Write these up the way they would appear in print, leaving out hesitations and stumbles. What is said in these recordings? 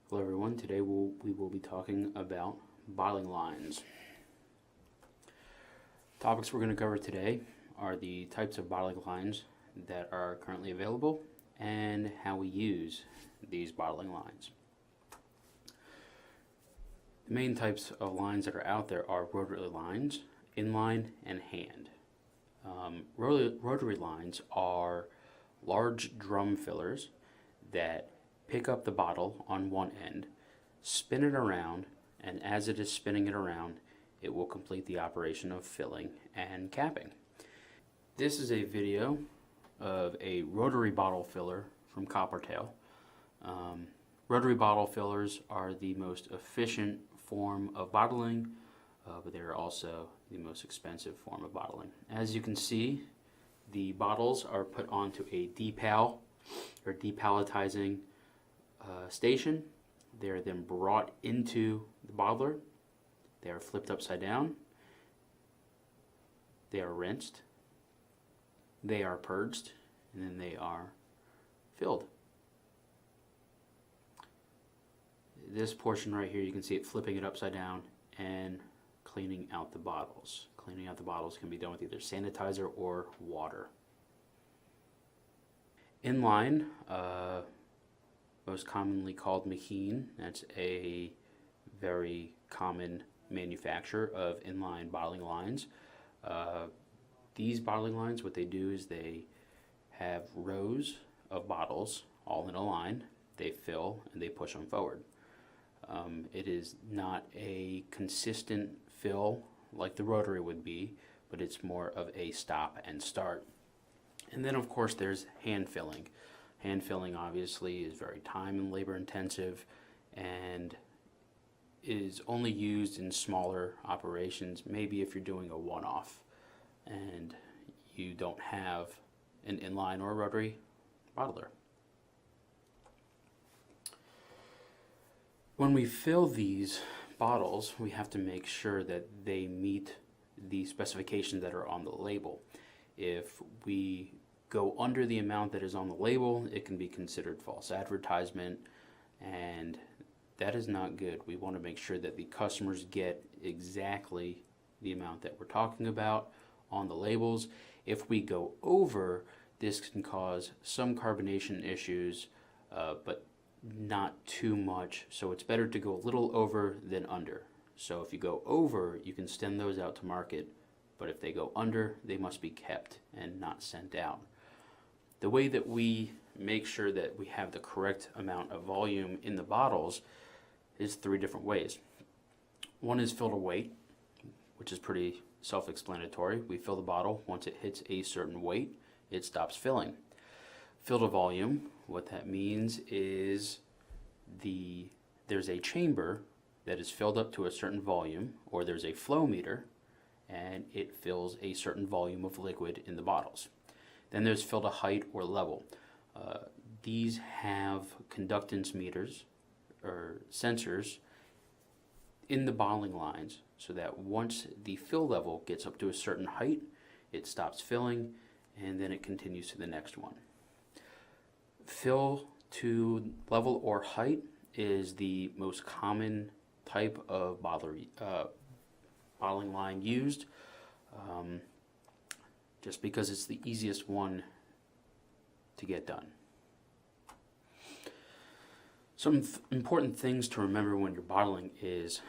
Hello everyone, today we will be talking about bottling lines. Topics we're going to cover today are the types of bottling lines that are currently available and how we use these bottling lines. The main types of lines that are out there are rotary lines, inline, and hand. Rotary lines are large drum fillers that pick up the bottle on one end, spin it around, and as it is spinning it around, it will complete the operation of filling and capping. This is a video of a rotary bottle filler from Coppertail. Rotary bottle fillers are the most efficient form of bottling, but they're also the most expensive form of bottling. As you can see, the bottles are put onto a depal or depalletizing station. They are then brought into the bottler. They are flipped upside down. They are rinsed. They are purged, and then they are filled. This portion right here, you can see it flipping it upside down and cleaning out the bottles. Cleaning out the bottles can be done with either sanitizer or water. Inline, most commonly called Maheen. That's a very common manufacturer of inline bottling lines. These bottling lines, what they do is they have rows of bottles all in a line. They fill and they push them forward. It is not a consistent fill like the rotary would be, but it's more of a stop and start. And then of course there's hand filling. Hand filling obviously is very time and labor intensive and is only used in smaller operations, maybe if you're doing a one-off and you don't have an inline or rotary bottler. When we fill these bottles, we have to make sure that they meet the specifications that are on the label. If we go under the amount that is on the label, it can be considered false advertisement, and that is not good. We want to make sure that the customers get exactly the amount that we're talking about on the labels. If we go over, this can cause some carbonation issues, but not too much, so it's better to go a little over than under. So if you go over, you can send those out to market, but if they go under, they must be kept and not sent out. The way that we make sure that we have the correct amount of volume in the bottles is three different ways. One is fill to weight, which is pretty self-explanatory. We fill the bottle. Once it hits a certain weight, it stops filling. Fill to volume, what that means is there's a chamber that is filled up to a certain volume, or there's a flow meter, and it fills a certain volume of liquid in the bottles. Then there's fill to height or level. These have conductance meters or sensors in the bottling lines so that once the fill level gets up to a certain height, it stops filling and then it continues to the next one. Fill to level or height is the most common type of bottling line used, just because it's the easiest one to get done. Some important things to remember when you're bottling is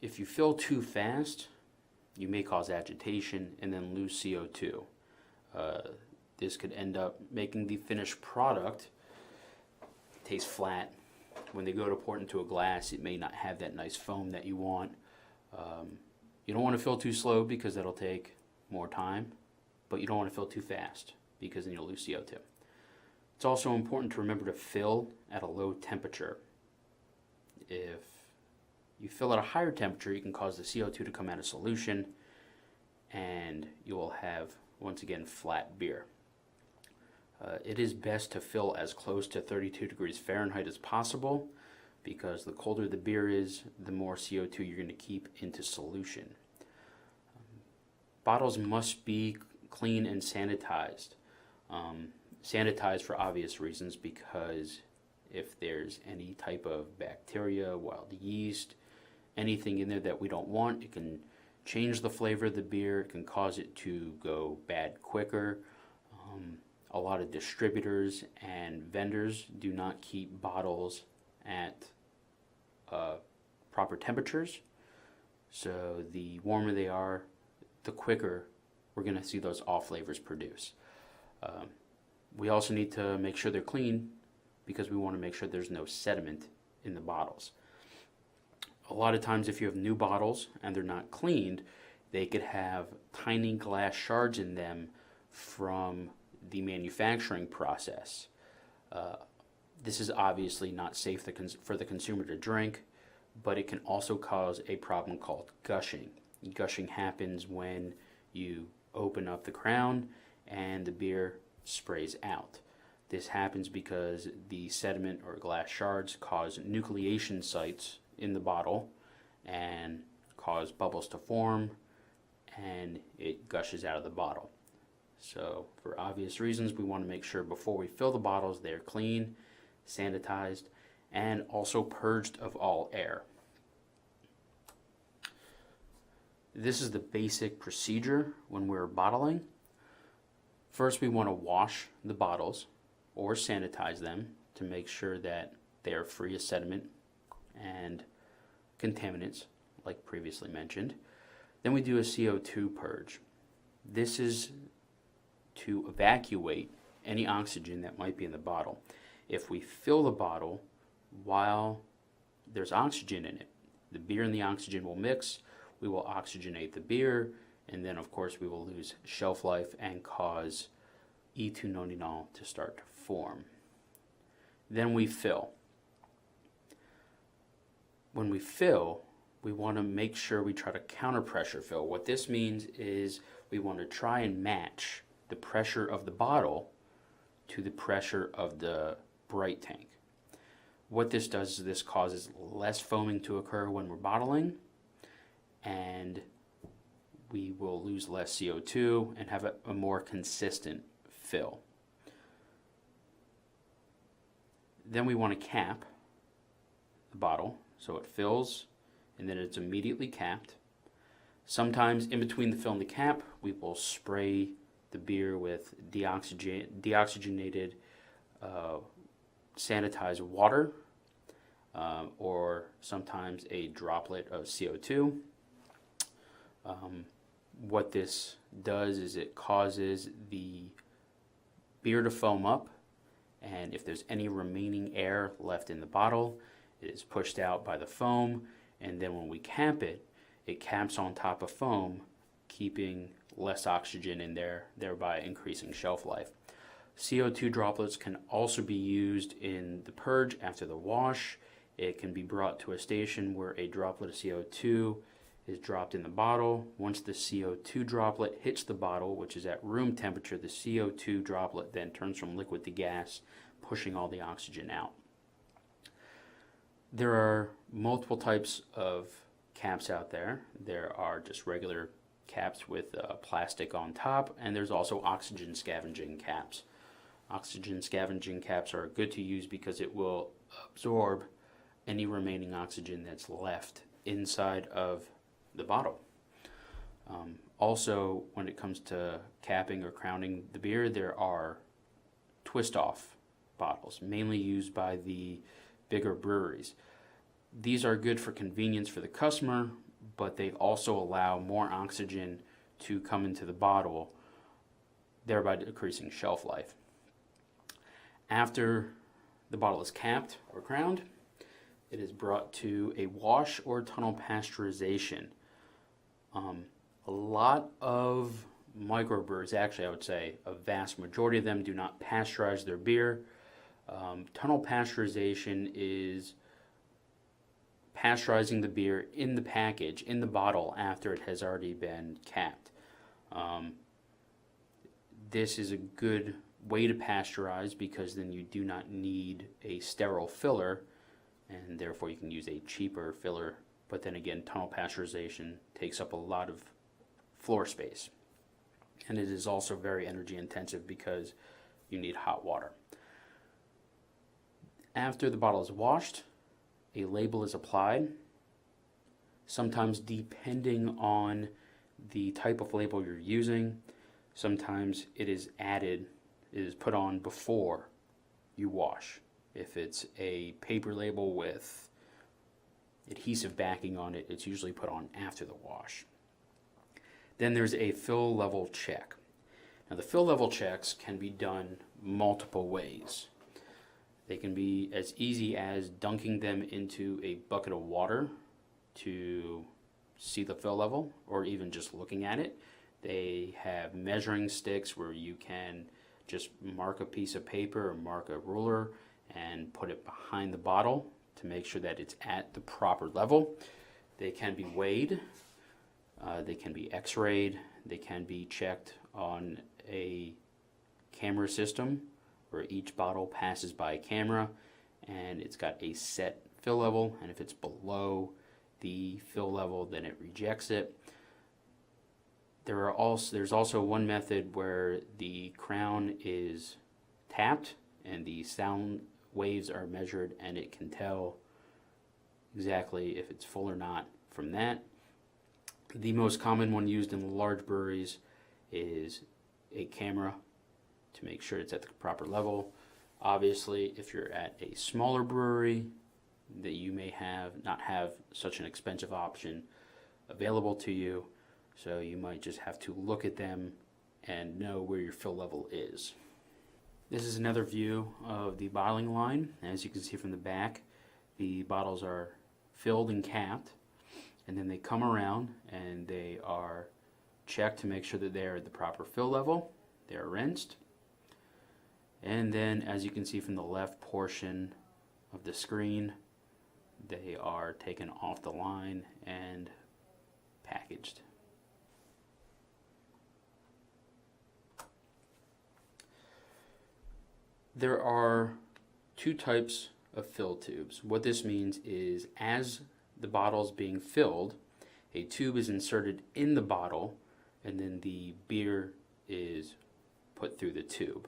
if you fill too fast, you may cause agitation and then lose CO2. This could end up making the finished product taste flat. When they go to pour it into a glass, it may not have that nice foam that you want. You don't want to fill too slow because that'll take more time, but you don't want to fill too fast because then you'll lose CO2. It's also important to remember to fill at a low temperature. If you fill at a higher temperature, you can cause the CO2 to come out of solution and you will have, once again, flat beer. It is best to fill as close to 32 degrees Fahrenheit as possible because the colder the beer is, the more CO2 you're going to keep into solution. Bottles must be clean and sanitized. Sanitized for obvious reasons because if there's any type of bacteria, wild yeast, anything in there that we don't want. It can change the flavor of the beer. It can cause it to go bad quicker. A lot of distributors and vendors do not keep bottles at proper temperatures. So the warmer they are, the quicker we're going to see those off flavors produce. We also need to make sure they're clean because we want to make sure there's no sediment in the bottles. A lot of times if you have new bottles and they're not cleaned, they could have tiny glass shards in them from the manufacturing process. This is obviously not safe for the consumer to drink, but it can also cause a problem called gushing. Gushing happens when you open up the crown and the beer sprays out. This happens because the sediment or glass shards cause nucleation sites in the bottle and cause bubbles to form, and it gushes out of the bottle. So for obvious reasons, we want to make sure before we fill the bottles they're clean, sanitized, and also purged of all air. This is the basic procedure when we're bottling. First, we want to wash the bottles or sanitize them to make sure that they are free of sediment and contaminants, like previously mentioned. Then we do a CO2 purge. This is to evacuate any oxygen that might be in the bottle. If we fill the bottle while there's oxygen in it, the beer and the oxygen will mix, we will oxygenate the beer, and then of course we will lose shelf life and cause E2-noninol to start to form. Then we fill. When we fill, we want to make sure we try to counter pressure fill. What this means is we want to try and match the pressure of the bottle to the pressure of the bright tank. What this does is this causes less foaming to occur when we're bottling, and we will lose less CO2 and have a more consistent fill. Then we want to cap the bottle so it fills and then it's immediately capped. Sometimes in between the fill and the cap, we will spray the beer with deoxygenated sanitized water, or sometimes a droplet of CO2. What this does is it causes the beer to foam up, and if there's any remaining air left in the bottle, it is pushed out by the foam, and then when we cap it, it caps on top of foam, keeping less oxygen in there, thereby increasing shelf life. CO2 droplets can also be used in the purge after the wash. It can be brought to a station where a droplet of CO2 is dropped in the bottle. Once the CO2 droplet hits the bottle, which is at room temperature, the CO2 droplet then turns from liquid to gas, pushing all the oxygen out. There are multiple types of caps out there. There are just regular caps with plastic on top, and there's also oxygen scavenging caps. Oxygen scavenging caps are good to use because it will absorb any remaining oxygen that's left inside of the bottle. Also, when it comes to capping or crowning the beer, there are twist-off bottles, mainly used by the bigger breweries. These are good for convenience for the customer, but they also allow more oxygen to come into the bottle, thereby decreasing shelf life. After the bottle is capped or crowned, it is brought to a wash or tunnel pasteurization. A lot of microbrewers, actually I would say a vast majority of them, do not pasteurize their beer. Tunnel pasteurization is pasteurizing the beer in the package, in the bottle, after it has already been capped. This is a good way to pasteurize because then you do not need a sterile filler, and therefore you can use a cheaper filler. But then again, tunnel pasteurization takes up a lot of floor space, and it is also very energy intensive because you need hot water. After the bottle is washed, a label is applied. Sometimes, depending on the type of label you're using, sometimes it is put on before you wash. If it's a paper label with adhesive backing on it, it's usually put on after the wash. Then there's a fill level check. Now, the fill level checks can be done multiple ways. They can be as easy as dunking them into a bucket of water to see the fill level, or even just looking at it. They have measuring sticks where you can just mark a piece of paper or mark a ruler and put it behind the bottle to make sure that it's at the proper level. They can be weighed, they can be x-rayed, they can be checked on a camera system where each bottle passes by a camera and it's got a set fill level, and if it's below the fill level, then it rejects it. There's also one method where the crown is tapped and the sound waves are measured, and it can tell exactly if it's full or not from that. The most common one used in the large breweries is a camera to make sure it's at the proper level. Obviously, if you're at a smaller brewery that you may not have such an expensive option available to you, so you might just have to look at them and know where your fill level is. This is another view of the bottling line. As you can see from the back, the bottles are filled and capped, and then they come around and they are checked to make sure that they are at the proper fill level. They are rinsed, and then, as you can see from the left portion of the screen, they are taken off the line and packaged. There are two types of fill tubes. What this means is, as the bottle is being filled, a tube is inserted in the bottle and then the beer is put through the tube.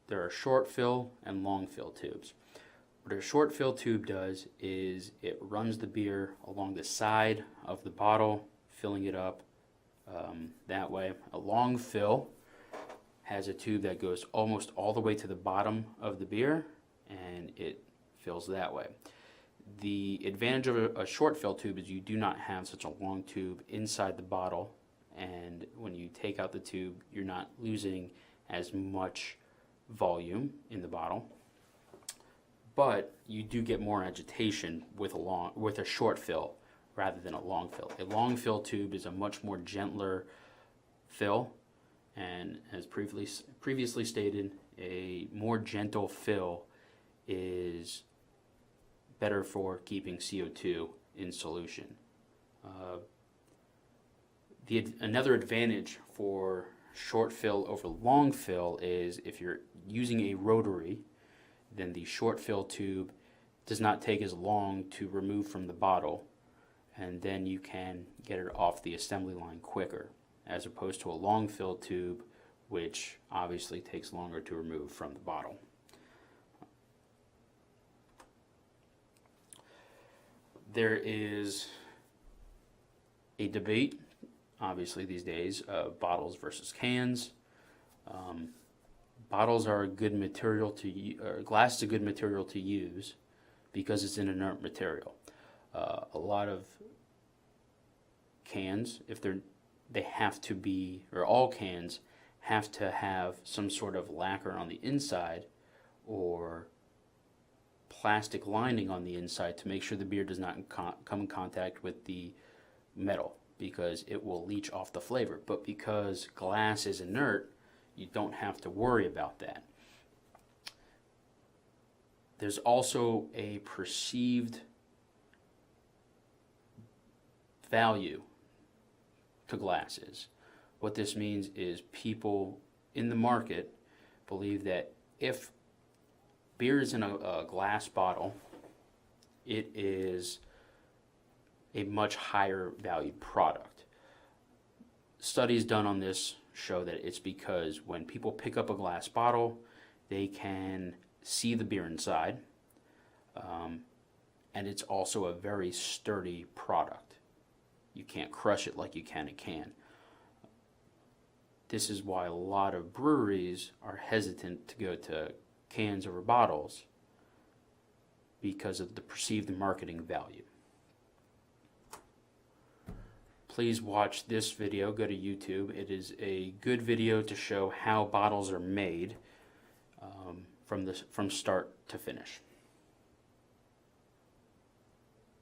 There are short fill and long fill tubes. What a short fill tube does is it runs the beer along the side of the bottle, filling it up that way. A long fill has a tube that goes almost all the way to the bottom of the beer, and it fills that way. The advantage of a short fill tube is you do not have such a long tube inside the bottle, and when you take out the tube, you're not losing as much volume in the bottle. But you do get more agitation with a short fill rather than a long fill. A long fill tube is a much more gentler fill, and as previously stated, a more gentle fill is better for keeping CO2 in solution. Another advantage for short fill over long fill is if you're using a rotary, then the short fill tube does not take as long to remove from the bottle, and then you can get it off the assembly line quicker, as opposed to a long fill tube, which obviously takes longer to remove from the bottle. There is a debate, obviously these days, of bottles versus cans. Bottles are a good material or glass is a good material to use because it's an inert material. A lot of cans, they have to be, or all cans have to have some sort of lacquer on the inside or plastic lining on the inside to make sure the beer does not come in contact with the metal, because it will leach off the flavor. But because glass is inert, you don't have to worry about that. There's also a perceived value to glasses. What this means is people in the market believe that if beer is in a glass bottle, it is a much higher valued product. Studies done on this show that it's because when people pick up a glass bottle, they can see the beer inside, and it's also a very sturdy product. You can't crush it like you can a can. This is why a lot of breweries are hesitant to go to cans over bottles, because of the perceived marketing value. Please watch this video. Go to YouTube. It is a good video to show how bottles are made from start to finish.